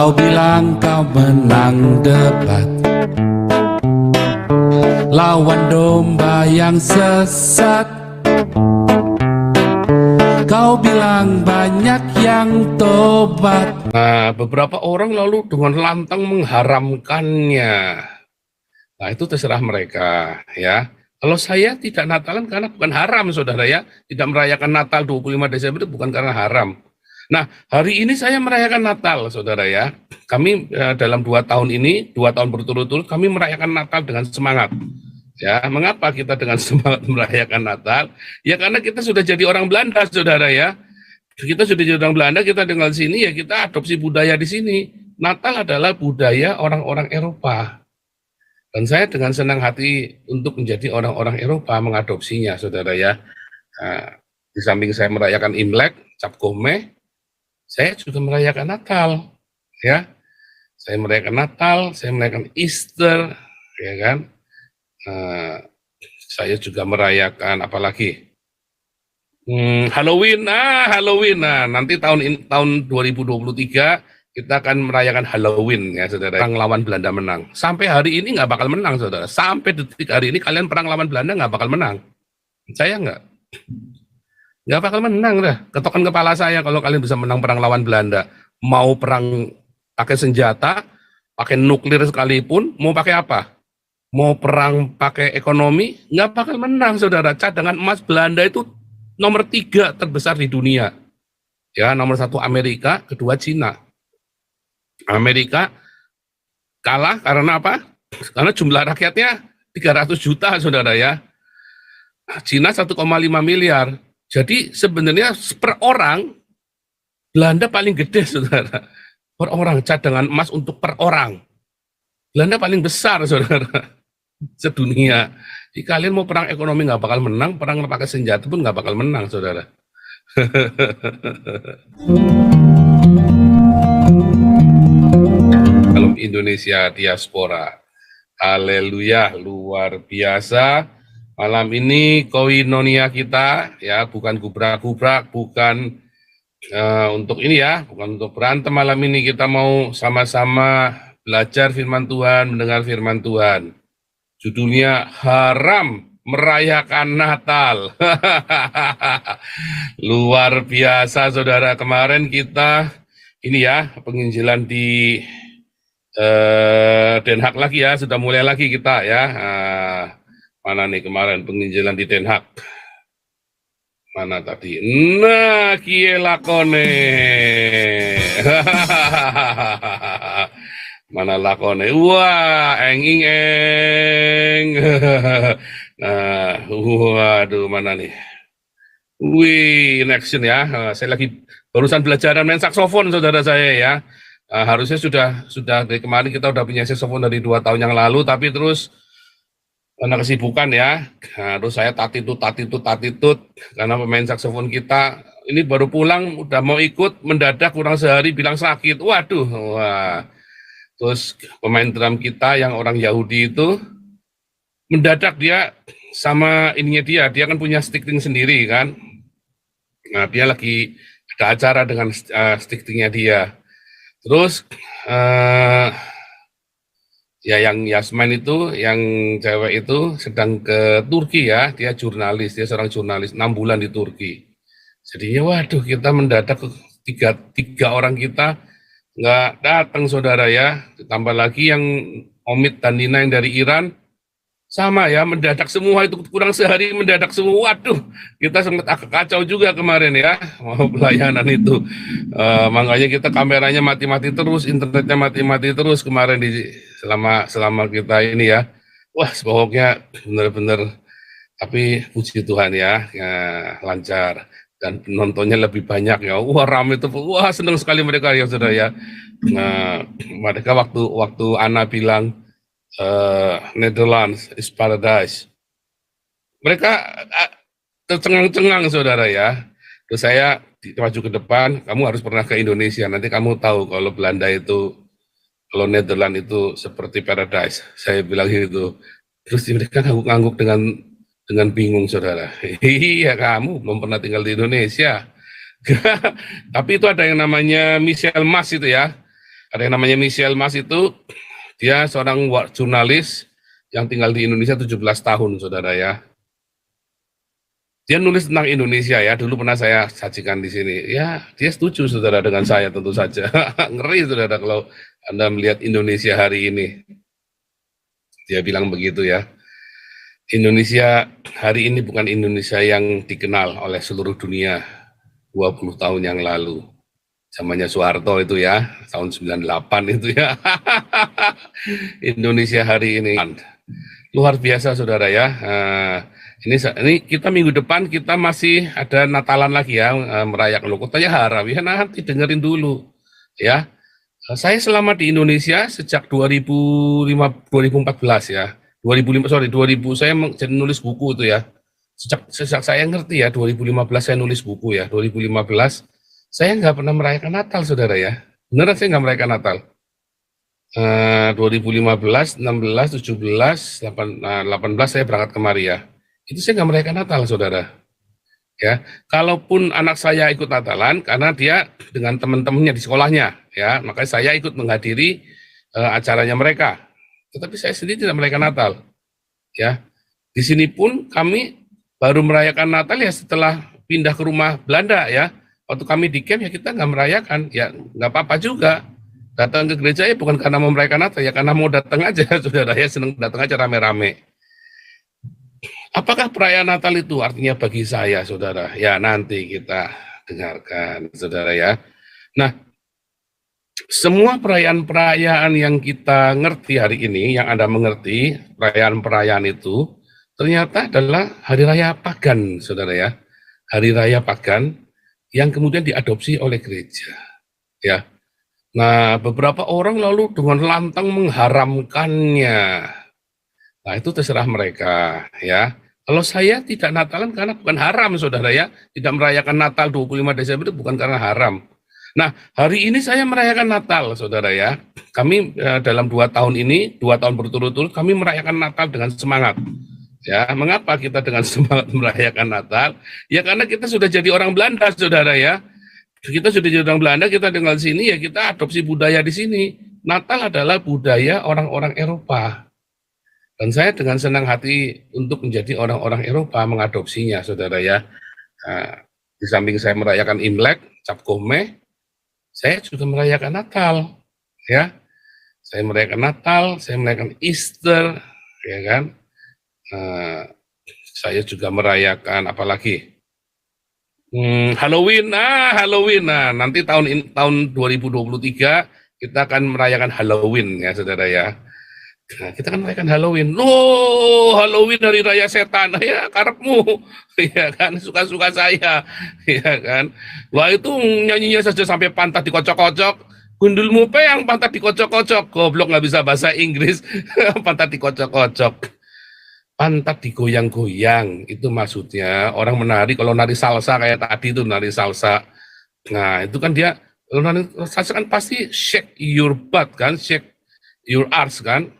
Kau bilang kau menang debat lawan domba yang sesat. Kau bilang banyak yang tobat. Nah, beberapa orang lalu dengan lantang mengharamkannya. Nah, itu terserah mereka, ya. Kalau saya tidak Natalan karena bukan haram, saudara ya. Tidak merayakan Natal 25 Desember itu bukan karena haram. Nah, hari ini saya merayakan Natal, saudara ya. Kami dalam 2 tahun ini, 2 tahun berturut-turut, kami merayakan Natal dengan semangat. Ya, mengapa kita dengan semangat merayakan Natal? Ya karena kita sudah jadi orang Belanda, saudara ya. Kita sudah jadi orang Belanda, kita tinggal di sini, ya kita adopsi budaya di sini. Natal adalah budaya orang-orang Eropa. Dan saya dengan senang hati untuk menjadi orang-orang Eropa mengadopsinya, saudara ya. Nah, di samping saya merayakan Imlek, Cap Gomeh, saya juga merayakan Natal, ya. Saya merayakan Natal, saya merayakan Easter, ya kan. Saya juga merayakan apalagi Halloween. Halloween. Nah, nanti tahun 2023 kita akan merayakan Halloween ya, saudara. Perang lawan Belanda menang. Sampai hari ini nggak bakal menang, saudara. Sampai detik hari ini kalian perang lawan Belanda nggak bakal menang. Saya nggak bakal menang dah. Ketokan kepala saya kalau kalian bisa menang perang lawan Belanda. Mau perang pakai senjata, pakai nuklir sekalipun, mau pakai apa? Mau perang pakai ekonomi, nggak bakal menang, saudara. Cadangan emas Belanda itu nomor 3 terbesar di dunia. Ya, nomor 1 Amerika, kedua Cina. Amerika kalah karena apa? Karena jumlah rakyatnya 300 juta, saudara ya. Cina 1,5 miliar. Jadi sebenarnya per orang, Belanda paling gede, saudara. Per orang, cadangan emas untuk per orang. Belanda paling besar, saudara. Sedunia. Jadi kalian mau perang ekonomi nggak bakal menang, perang pakai senjata pun nggak bakal menang, saudara. Kalau Indonesia diaspora, haleluya, luar biasa. Malam ini koinonia kita, ya bukan gubrak-gubrak, bukan untuk ini ya, bukan untuk berantem. Malam ini kita mau sama-sama belajar firman Tuhan, mendengar firman Tuhan. Judulnya haram merayakan Natal. Luar biasa, saudara. Kemarin kita ini ya penginjilan di Den Haag lagi ya, sudah mulai lagi kita ya. Mana nih kemarin penginjilan di Den Haag? Mana tadi? Nah, kie lakone. Mana lakone? Wah, enging eng. Nah, waduh, mana nih? Wih, in action ya. Saya lagi barusan belajar main saksofon, saudara saya ya. Harusnya sudah dari kemarin kita udah punya saksofon dari 2 tahun yang lalu, tapi terus karena kesibukan ya. Terus saya tatitut karena pemain saksofon kita ini baru pulang, udah mau ikut, mendadak kurang sehari bilang sakit. Waduh, wah. Terus pemain drum kita yang orang Yahudi itu mendadak dia sama ininya dia kan punya sticking sendiri kan. Nah dia lagi ada acara dengan stickingnya dia. Terus ya yang Yasmin itu, yang cewek itu sedang ke Turki ya, dia jurnalis, dia seorang jurnalis 6 bulan di Turki. Jadinya waduh kita mendadak tiga orang kita nggak datang, saudara ya. Ditambah lagi yang Omid dan Nina yang dari Iran, sama ya, mendadak semua itu, kurang sehari mendadak semua. Waduh, kita sempat agak kacau juga kemarin ya, mau pelayanan itu. Makanya kita kameranya mati-mati terus, internetnya mati-mati terus kemarin selama kita ini ya. Wah, pokoknya benar-benar, tapi puji Tuhan ya, lancar. Dan penontonnya lebih banyak ya. Wah, ramai itu. Wah, senang sekali mereka ya, saudara ya. Nah, mereka waktu Ana bilang Netherlands is paradise, mereka tercengang-cengang, saudara ya. Terus saya maju ke depan, kamu harus pernah ke Indonesia, nanti kamu tahu kalau Belanda itu, kalau Netherlands itu seperti paradise. Saya bilang gitu. Terus mereka ngangguk-ngangguk dengan bingung, saudara. Iya, kamu belum pernah tinggal di Indonesia. Tapi itu ada yang namanya Michelle Mas itu ya. Ada yang namanya Michelle Mas itu, dia seorang jurnalis yang tinggal di Indonesia 17 tahun, saudara ya. Dia nulis tentang Indonesia ya, dulu pernah saya sajikan di sini. Ya, dia setuju saudara dengan saya tentu saja. Ngeri saudara kalau Anda melihat Indonesia hari ini. Dia bilang begitu ya. Indonesia hari ini bukan Indonesia yang dikenal oleh seluruh dunia 20 tahun yang lalu. Zamannya Soeharto itu ya, tahun 98 itu ya. Indonesia hari ini luar biasa saudara ya. Ini kita minggu depan kita masih ada Natalan lagi ya, merayakan loh. Kotanya haram ya, nanti dengerin dulu ya. Saya selama di Indonesia sejak 2014 ya. 2000 saya jadi nulis buku itu ya. Sejak saya ngerti ya 2015 saya nulis buku ya. 2015 saya nggak pernah merayakan Natal saudara ya. Beneran saya nggak merayakan Natal. 2015, 16, 17, 18 saya berangkat ke Maria. Itu saya nggak merayakan Natal, saudara. Ya, kalaupun anak saya ikut Natalan, karena dia dengan teman-temannya di sekolahnya, ya, makanya saya ikut menghadiri acaranya mereka. Tetapi saya sendiri tidak merayakan Natal. Ya, di sini pun kami baru merayakan Natal ya setelah pindah ke rumah Belanda ya. Waktu kami di camp ya kita nggak merayakan, ya nggak apa-apa juga. Datang ke gereja ya bukan karena mau merayakan Natal ya karena mau datang aja saudara ya, senang datang aja rame-rame. Apakah perayaan Natal itu artinya bagi saya saudara? Ya nanti kita dengarkan saudara ya. Nah, semua perayaan-perayaan yang kita ngerti hari ini, yang Anda mengerti, perayaan-perayaan itu ternyata adalah hari raya pagan saudara ya. Hari raya pagan yang kemudian diadopsi oleh gereja. Ya. Nah, beberapa orang lalu dengan lantang mengharamkannya. Nah, itu terserah mereka, ya. Kalau saya tidak Natalan karena bukan haram, saudara ya. Tidak merayakan Natal 25 Desember itu bukan karena haram. Nah, hari ini saya merayakan Natal, saudara ya. Kami dalam 2 tahun ini, 2 tahun berturut-turut, kami merayakan Natal dengan semangat. Ya, mengapa kita dengan semangat merayakan Natal? Ya, karena kita sudah jadi orang Belanda, saudara ya. Kita sudah jadi orang Belanda, kita tinggal di sini, ya kita adopsi budaya di sini. Natal adalah budaya orang-orang Eropa. Dan saya dengan senang hati untuk menjadi orang-orang Eropa mengadopsinya, saudara ya. Nah, di samping saya merayakan Imlek, Cap Gomeh, saya juga merayakan Natal, ya. Saya merayakan Natal, saya merayakan Easter, ya kan. Saya juga merayakan apalagi? Halloween, Halloween. Nah, nanti tahun 2023 kita akan merayakan Halloween ya, saudara ya. Nah, kita akan merayakan Halloween. Loh, Halloween hari raya setan. Ya, karepmu. Ya kan, suka-suka saya. Ya kan. Wah, itu nyanyinya saja sampai pantat dikocok-kocok. Gundulmu pe yang pantat dikocok-kocok. Goblok nggak bisa bahasa Inggris. Pantat dikocok-kocok. Pantat digoyang-goyang, itu maksudnya orang menari, kalau nari salsa kayak tadi itu nari salsa. Nah, itu kan dia, kalau nari salsa kan pasti shake your butt kan, shake your arse kan.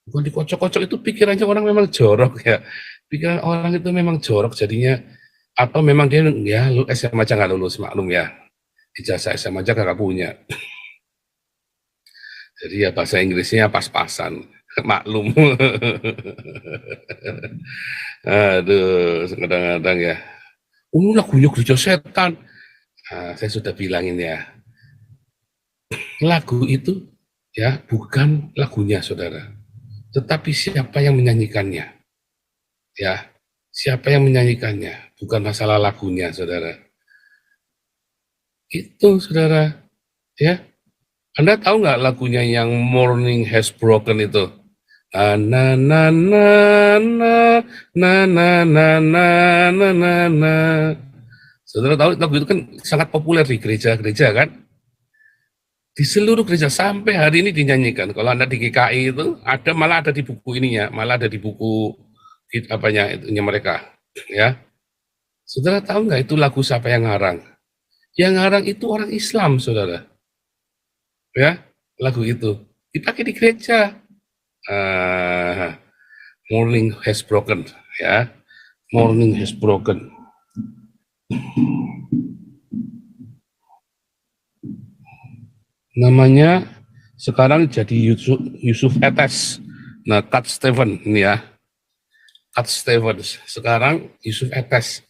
Bukan dikocok-kocok, itu pikirannya orang memang jorok ya. Pikiran orang itu memang jorok jadinya, atau memang dia ya SMA aja nggak lulus, maklum ya. Ijazah SMA aja nggak punya. Jadi ya bahasa Inggrisnya pas-pasan, maklum. Aduh, kadang-kadang ya. Lagunya gereja setan. Nah, saya sudah bilangin ya. Lagu itu ya bukan lagunya, saudara. Tetapi siapa yang menyanyikannya. Ya, siapa yang menyanyikannya. Bukan masalah lagunya, saudara. Itu, saudara. Ya, Anda tahu nggak lagunya yang Morning Has Broken itu? Na na na na na na na na na na na. Saudara tahu lagu itu kan sangat populer di gereja-gereja kan? Di seluruh gereja sampai hari ini dinyanyikan. Kalau Anda di GKI itu ada, malah ada di buku ininya, malah ada di buku apanya itunya mereka, ya. Saudara tahu nggak itu lagu siapa yang ngarang? Yang ngarang itu orang Islam, saudara. Ya, lagu itu dipakai di gereja. Morning has broken, ya. Morning has broken. namanya sekarang jadi Yusuf Etes. Nah, Cat Steven ini ya, Cat Stevens. Sekarang Yusuf Etes.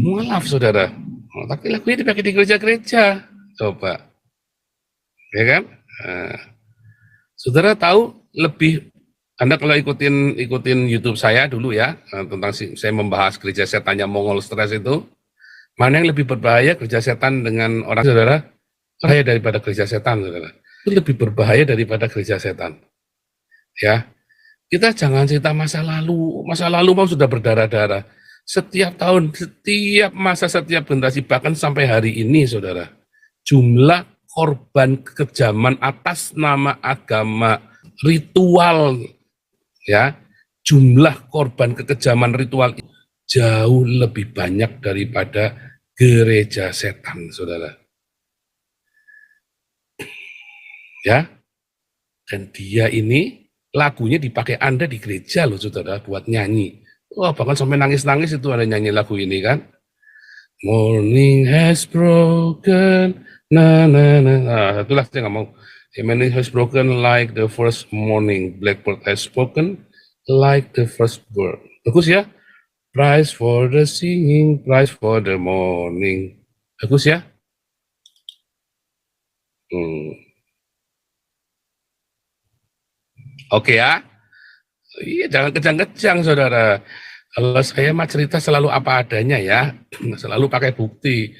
Mualaf saudara. Oh, tapi lagunya dipakai di gereja-gereja. Coba, ya kan? Nah, saudara tahu lebih, Anda kalau ikutin YouTube saya dulu ya, tentang saya membahas gereja setannya Mongol Stres itu, mana yang lebih berbahaya, gereja setan dengan orang saudara? Bahaya daripada gereja setan, saudara. Itu lebih berbahaya daripada gereja setan. Ya, kita jangan cerita masa lalu mau sudah berdarah-darah. Setiap tahun, setiap masa, setiap generasi, bahkan sampai hari ini, saudara, jumlah korban kekejaman atas nama agama, ritual, ya, jumlah korban kekejaman ritual jauh lebih banyak daripada gereja setan, saudara. Ya, dan dia ini lagunya dipakai Anda di gereja loh, saudara, buat nyanyi. Wah, bahkan sampai nangis-nangis itu ada nyanyi lagu ini kan. Morning has broken, na na na. Nah, itulah saya nggak mau. The morning has broken like the first morning. Blackbird has spoken like the first bird. Bagus ya. Prize for the singing, prize for the morning. Bagus ya. Oke ya. Iya, jangan kejang-kejang, saudara. Kalau saya mah cerita selalu apa adanya ya, selalu pakai bukti.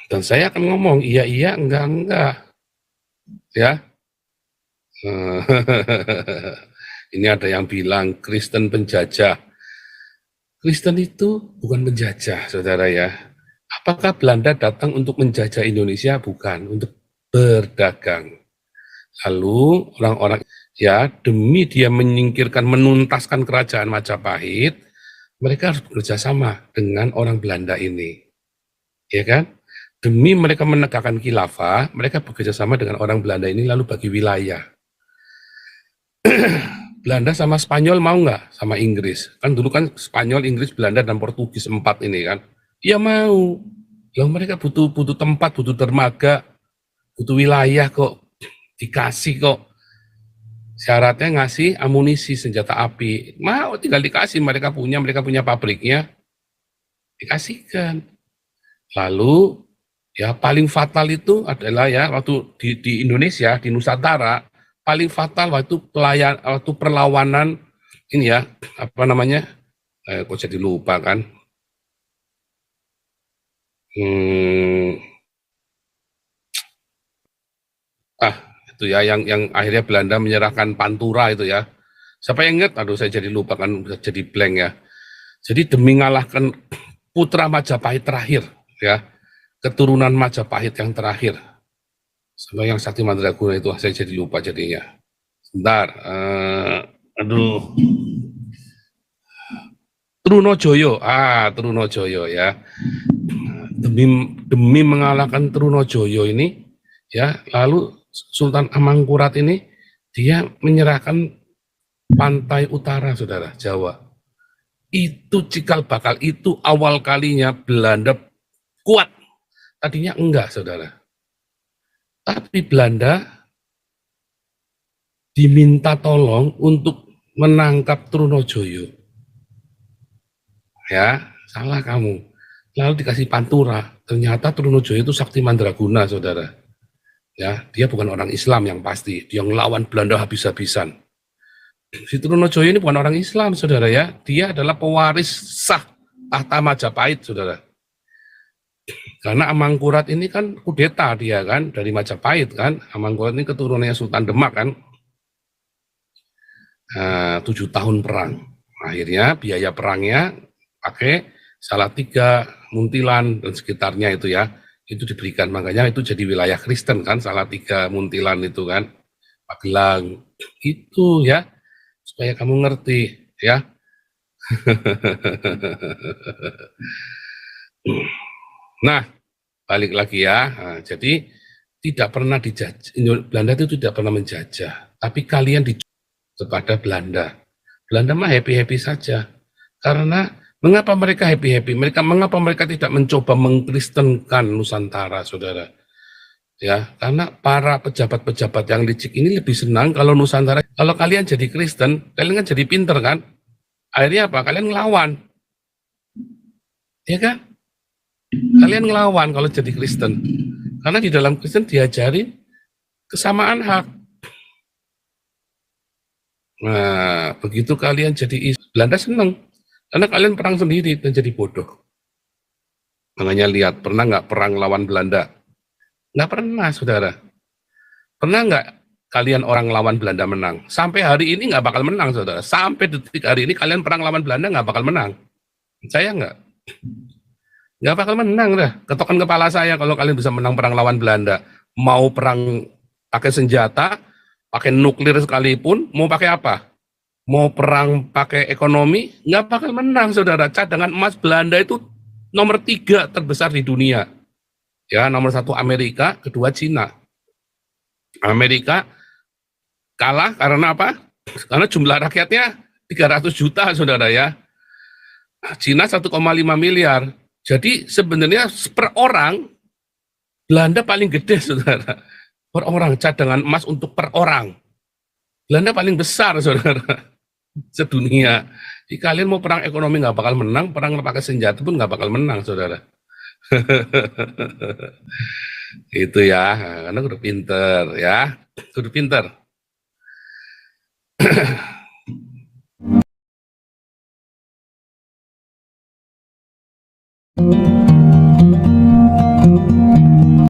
Dan saya akan ngomong iya, enggak, ya. Ini ada yang bilang Kristen penjajah. Kristen itu bukan penjajah, saudara ya. Apakah Belanda datang untuk menjajah Indonesia? Bukan, untuk berdagang. Lalu orang-orang ya demi dia menyingkirkan, menuntaskan kerajaan Majapahit, mereka harus bekerja sama dengan orang Belanda ini, ya kan? Demi mereka menegakkan khilafah, mereka bekerja sama dengan orang Belanda ini lalu bagi wilayah. Belanda sama Spanyol mau nggak sama Inggris? Kan dulu kan Spanyol, Inggris, Belanda dan Portugis 4 ini kan? Ya mau. Yang mereka butuh tempat, butuh dermaga, butuh wilayah kok, dikasih kok. Syaratnya ngasih amunisi, senjata api. Mau tinggal dikasih, mereka punya pabriknya, dikasihkan. Lalu ya paling fatal itu adalah ya waktu di Indonesia, di Nusantara, paling fatal waktu perlawanan ini ya, apa namanya? Kok jadi lupa kan? Itu ya yang akhirnya Belanda menyerahkan Pantura itu ya. Siapa yang ingat? Aduh, saya jadi lupa kan, jadi blank ya. Jadi demi mengalahkan putra Majapahit terakhir ya, keturunan Majapahit yang terakhir, sama yang Sakti Mandraguna itu saya jadi lupa jadinya. Sebentar, aduh, Trunojoyo, Trunojoyo ya. Demi mengalahkan Trunojoyo ini ya, lalu Sultan Amangkurat ini dia menyerahkan pantai utara, saudara, Jawa. Itu cikal bakal, itu awal kalinya Belanda kuat. Tadinya enggak, saudara. Tapi Belanda diminta tolong untuk menangkap Trunojoyo. Ya, salah kamu. Lalu dikasih Pantura. Ternyata Trunojoyo itu Sakti Mandraguna, saudara. Ya, dia bukan orang Islam yang pasti. Dia ngelawan Belanda habis-habisan. Si Trunojoyo ini bukan orang Islam, saudara ya. Dia adalah pewaris sah tahta Majapahit, saudara. Karena Amangkurat ini kan kudeta dia kan, dari Majapahit kan. Amangkurat ini keturunannya Sultan Demak kan. 7 tahun perang. Akhirnya biaya perangnya pakai Salatiga, Muntilan, dan sekitarnya itu ya. Itu diberikan, makanya itu jadi wilayah Kristen kan, Salatiga, Muntilan itu kan, Magelang, itu ya, supaya kamu ngerti ya. Nah, balik lagi ya. Nah, jadi tidak pernah dijajah, Belanda itu tidak pernah menjajah, tapi kalian kepada Belanda. Belanda mah happy-happy saja, karena Mengapa mereka happy-happy? Mengapa mereka tidak mencoba mengkristenkan Nusantara, saudara? Ya, karena para pejabat-pejabat yang licik ini lebih senang kalau Nusantara, kalau kalian jadi Kristen, kalian kan jadi pinter kan? Akhirnya apa? Kalian ngelawan, ya kan? Kalian ngelawan kalau jadi Kristen. Karena di dalam Kristen diajari kesamaan hak. Nah, begitu kalian jadi Belanda senang. Karena kalian perang sendiri dan jadi bodoh. Makanya lihat, pernah nggak perang lawan Belanda? Nggak pernah, saudara. Pernah nggak kalian orang lawan Belanda menang? Sampai hari ini nggak bakal menang, saudara. Sampai detik hari ini kalian perang lawan Belanda nggak bakal menang. Saya nggak. Nggak bakal menang dah. Ketokan kepala saya kalau kalian bisa menang perang lawan Belanda. Mau perang pakai senjata, pakai nuklir sekalipun, mau pakai apa? Mau perang pakai ekonomi, nggak bakal menang, saudara. Cadangan emas Belanda itu nomor 3 terbesar di dunia. Ya, nomor 1 Amerika, kedua Cina. Amerika kalah karena apa? Karena jumlah rakyatnya 300 juta, saudara ya. Cina 1,5 miliar. Jadi sebenarnya per orang, Belanda paling gede, saudara. Per orang, cadangan emas untuk per orang. Belanda paling besar, saudara, sedunia. Jadi kalian mau perang ekonomi nggak bakal menang, perang pakai senjata pun nggak bakal menang, saudara. Itu ya, karena udah pinter ya, udah pinter.